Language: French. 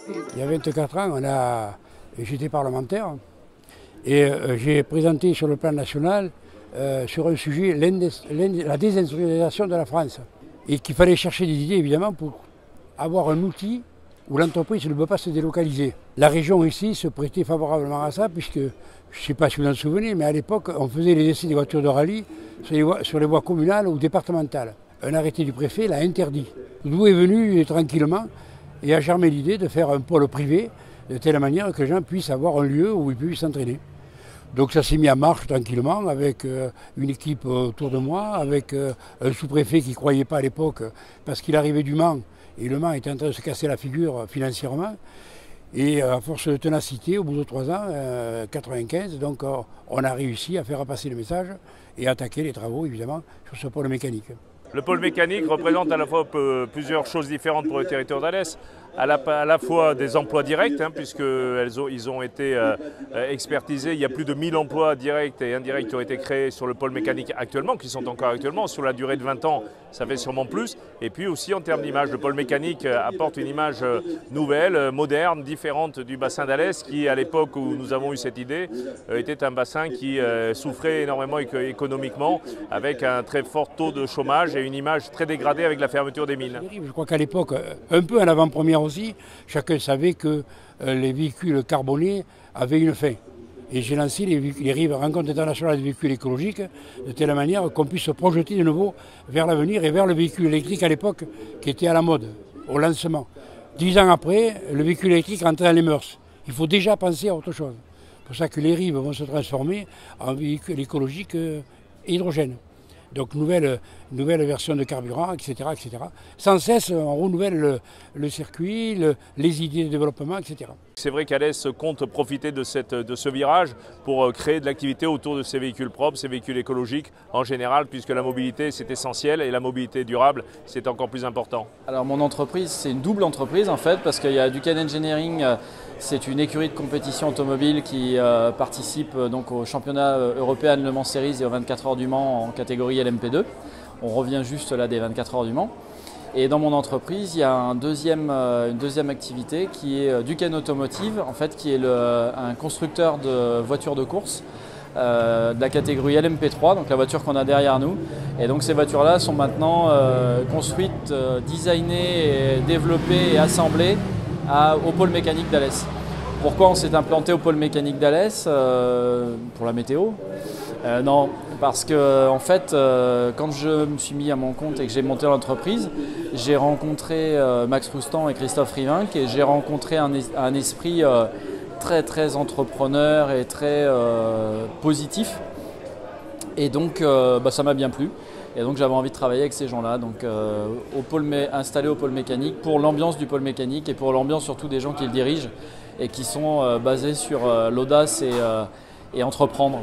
Il y a 24 ans, j'étais parlementaire et j'ai présenté sur le plan national sur un sujet la désindustrialisation de la France. Et qu'il fallait chercher des idées évidemment pour avoir un outil où l'entreprise ne peut pas se délocaliser. La région ici se prêtait favorablement à ça puisque, je ne sais pas si vous en souvenez, mais à l'époque on faisait les essais des voitures de rallye sur les voies communales ou départementales. Un arrêté du préfet l'a interdit. D'où est venu tranquillement et a germé l'idée de faire un pôle privé de telle manière que les gens puissent avoir un lieu où ils puissent s'entraîner. Donc ça s'est mis en marche tranquillement avec une équipe autour de moi, avec un sous-préfet qui ne croyait pas à l'époque parce qu'il arrivait du Mans et le Mans était en train de se casser la figure financièrement. Et à force de ténacité, au bout de 3 ans, 95, donc on a réussi à faire passer le message et attaquer les travaux évidemment sur ce pôle mécanique. Le pôle mécanique représente à la fois plusieurs choses différentes pour le territoire d'Alès, à la fois des emplois directs, puisqu'ils ont été expertisés. Il y a plus de 1000 emplois directs et indirects qui ont été créés sur le pôle mécanique actuellement, qui sont encore actuellement. Sur la durée de 20 ans, ça fait sûrement plus. Et puis aussi en termes d'image, le pôle mécanique apporte une image nouvelle, moderne, différente du bassin d'Alès, qui à l'époque où nous avons eu cette idée, était un bassin qui souffrait énormément économiquement, avec un très fort taux de chômage et une image très dégradée avec la fermeture des mines. Je crois qu'à l'époque, un peu en avant-première aussi, chacun savait que les véhicules carbonés avaient une fin. Et j'ai lancé les rencontres internationales des véhicules écologiques de telle manière qu'on puisse se projeter de nouveau vers l'avenir et vers le véhicule électrique à l'époque qui était à la mode, au lancement. 10 ans après, le véhicule électrique rentrait dans les mœurs. Il faut déjà penser à autre chose. C'est pour ça que les rives vont se transformer en véhicules écologiques hydrogène. Donc nouvelle version de carburant, etc., etc. Sans cesse, on renouvelle le circuit, les idées de développement, etc. C'est vrai qu'Alès compte profiter de ce virage pour créer de l'activité autour de ces véhicules propres, ces véhicules écologiques en général, puisque la mobilité c'est essentiel et la mobilité durable c'est encore plus important. Alors mon entreprise, c'est une double entreprise en fait, parce qu'il y a Ducan Engineering, c'est une écurie de compétition automobile qui participe donc au championnat européen Le Mans Series et aux 24 heures du Mans en catégorie LMP2. On revient juste là des 24 heures du Mans. Et dans mon entreprise, il y a une deuxième activité qui est Ducan Automotive, en fait, qui est un constructeur de voitures de course de la catégorie LMP3, donc la voiture qu'on a derrière nous. Et donc ces voitures-là sont maintenant construites, designées, développées et assemblées au pôle mécanique d'Alès. Pourquoi on s'est implanté au pôle mécanique d'Alès? Pour la météo? Non, parce que en fait, quand je me suis mis à mon compte et que j'ai monté l'entreprise, j'ai rencontré Max Roustan et Christophe Rivinc et j'ai rencontré un esprit très entrepreneur et très positif. Et donc, ça m'a bien plu. Et donc j'avais envie de travailler avec ces gens-là, donc installés au pôle mécanique, pour l'ambiance du pôle mécanique et pour l'ambiance surtout des gens qui le dirigent et qui sont basés sur l'audace et entreprendre.